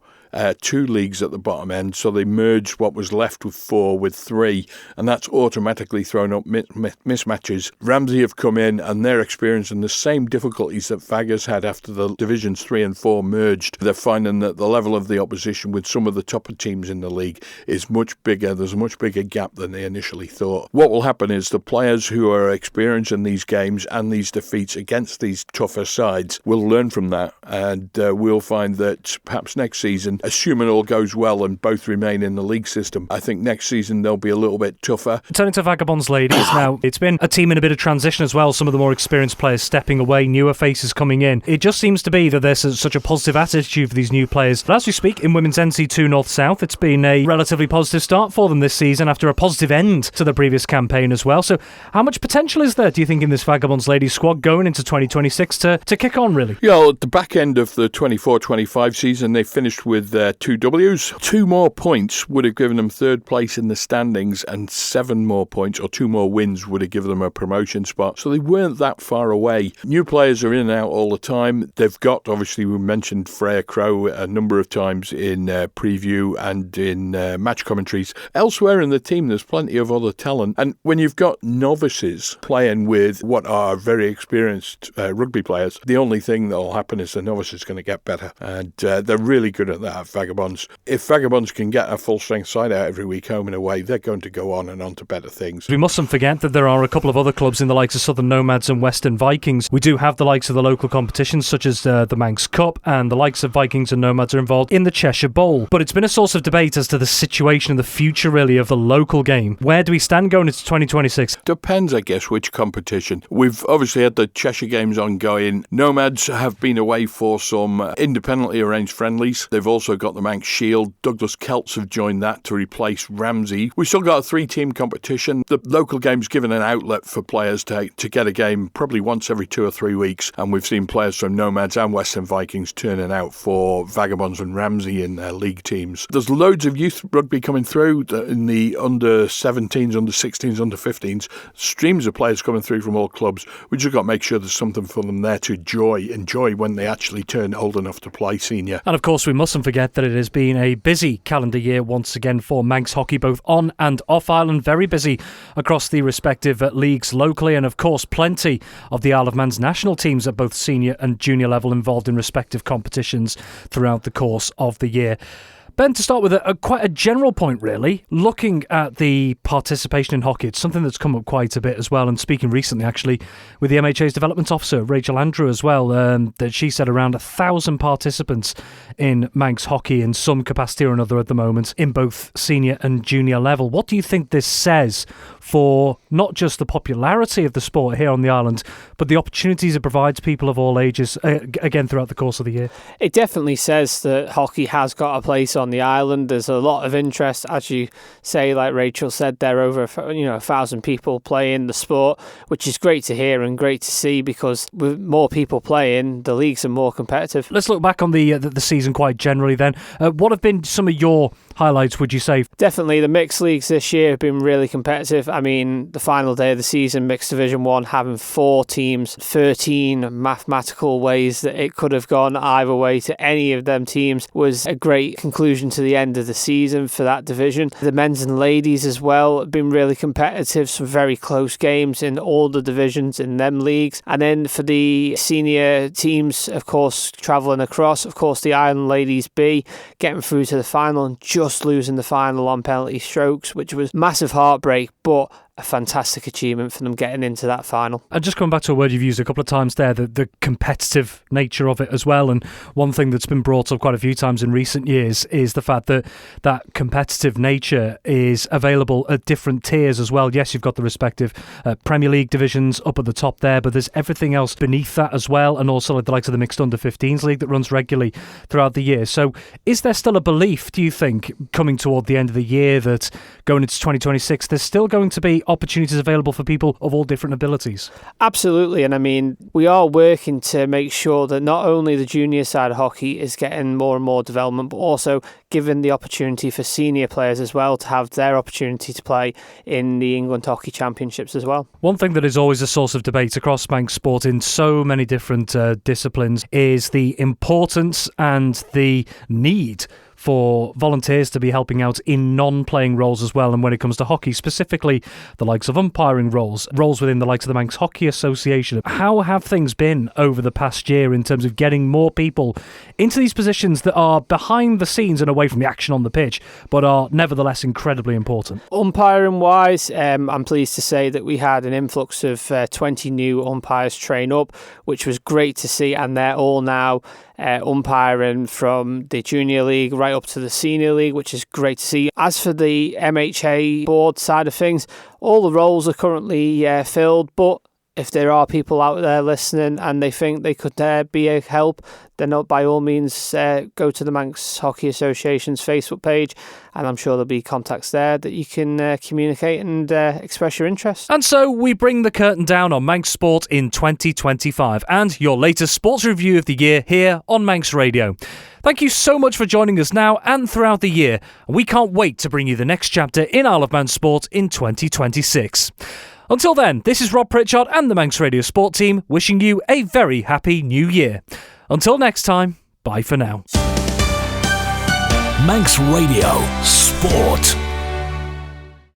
2 leagues at the bottom end, so they merged what was left with 4 with 3, and that's automatically thrown up mismatches. Ramsey have come in and they're experiencing the same difficulties that Vaggers had after the divisions 3 and 4 merged. They're finding that the level of the opposition with some of the topper teams in the league is much bigger. There's a much bigger gap than they initially thought. What will happen is the players who are experiencing these games and these defeats against these tougher sides will learn from that, and we'll find that perhaps next season, assuming all goes well and both remain in the league system, I think next season they'll be a little bit tougher. Turning to Vagabonds ladies now, it's been a team in a bit of transition as well. Some of the more experienced players stepping away, newer faces coming in. It just seems to be that there's such a positive attitude for these new players. But as we speak, in Women's NC2 North-South, it's been a relatively positive start for them this season after a positive end to the previous campaign as well. So how much potential is there, do you think, in this Vagabonds ladies squad going into 2026 to kick on, really? Yeah, well, at the back end of the 24-25 season, they finished with 2 Ws. 2 more points would have given them 3rd place in the standings, and 7 more points or 2 more wins would have given them a promotion spot. So they weren't that far away. New players are in and out all the time. They've got, obviously, we mentioned Freya Crow a number of times in preview and in match commentaries. Elsewhere in the team, there's plenty of other talent. And when you've got novices playing with what are very experienced rugby players, the only thing that will happen is the novice is going to get better. And they're really good at that, Vagabonds. If Vagabonds can get a full-strength side out every week, home and away, they're going to go on and on to better things. We mustn't forget that there are a couple of other clubs in the likes of Southern Nomads and Western Vikings. We do have the likes of the local competitions, such as the Manx Cup, and the likes of Vikings and Nomads are involved in the Cheshire Bowl. But it's been a source of debate as to the situation and the future, really, of the local game. Where do we stand going into 2026? Depends, I guess, which competition. We've obviously had the Cheshire Games ongoing. Nomads have been away for some independently arranged friendlies. They've also got the Manx Shield. Douglas Celts have joined that to replace Ramsey. We've still got a 3-team competition. The local game's given an outlet for players to get a game probably once every 2 or 3 weeks, and we've seen players from Nomads and Western Vikings turning out for Vagabonds and Ramsey in their league teams. There's loads of youth rugby coming through in the under 17s, under 16s, under 15s. Streams of players coming through from all clubs. We've just got to make sure there's something for them there to enjoy when they actually turn old enough to play senior. And of course, we mustn't forget that it has been a busy calendar year once again for Manx hockey, both on and off island. Very busy across the respective leagues locally, and of course plenty of the Isle of Man's national teams at both senior and junior level involved in respective competitions throughout the course of the year. Ben, to start with quite a general point, really, looking at the participation in hockey, it's something that's come up quite a bit as well, and speaking recently, actually, with the MHA's development officer, Rachel Andrew, as well, that she said around 1,000 participants in Manx hockey in some capacity or another at the moment, in both senior and junior level. What do you think this says for not just the popularity of the sport here on the island, but the opportunities it provides people of all ages, again, throughout the course of the year? It definitely says that hockey has got a place on the island. There's a lot of interest, as you say, like Rachel said, there are over 1,000 people playing the sport, which is great to hear and great to see, because with more people playing, the leagues are more competitive. Let's look back on the season quite generally then. What have been some of your highlights, would you say? Definitely the mixed leagues this year have been really competitive. I mean, the final day of the season, Mixed Division 1, having 4 teams, 13 mathematical ways that it could have gone either way to any of them teams, was a great conclusion to the end of the season for that division. The men's and ladies as well have been really competitive, some very close games in all the divisions in them leagues. And then for the senior teams, of course, travelling across, of course, the Island Ladies B getting through to the final and just losing the final on penalty strokes, which was massive heartbreak. but a fantastic achievement for them getting into that final. And just coming back to a word you've used a couple of times there, the competitive nature of it as well. And one thing that's been brought up quite a few times in recent years is the fact that that competitive nature is available at different tiers as well. Yes, you've got the respective Premier League divisions up at the top there, but there's everything else beneath that as well, and also like the likes of the mixed under-15s league that runs regularly throughout the year. So is there still a belief, do you think, coming toward the end of the year, that going into 2026 there's still going to be opportunities available for people of all different abilities? Absolutely, and I mean, we are working to make sure that not only the junior side of hockey is getting more and more development, but also giving the opportunity for senior players as well to have their opportunity to play in the England Hockey Championships as well. One thing that is always a source of debate across Manx sport in so many different disciplines is the importance and the need for volunteers to be helping out in non-playing roles as well. And when it comes to hockey, specifically the likes of umpiring roles within the likes of the Manx Hockey Association, how have things been over the past year in terms of getting more people into these positions that are behind the scenes and away from the action on the pitch, but are nevertheless incredibly important? Umpiring wise, I'm pleased to say that we had an influx of 20 new umpires train up, which was great to see, and they're all now umpiring from the junior league right up to the senior league, which is great to see. As for the MHA board side of things, all the roles are currently filled, but if there are people out there listening and they think they could be a help, then by all means go to the Manx Hockey Association's Facebook page, and I'm sure there'll be contacts there that you can communicate and express your interest. And so we bring the curtain down on Manx Sport in 2025 and your latest sports review of the year here on Manx Radio. Thank you so much for joining us now and throughout the year, and we can't wait to bring you the next chapter in Isle of Man sport in 2026. Until then, this is Rob Pritchard and the Manx Radio Sport team wishing you a very happy new year. Until next time, bye for now. Manx Radio Sport.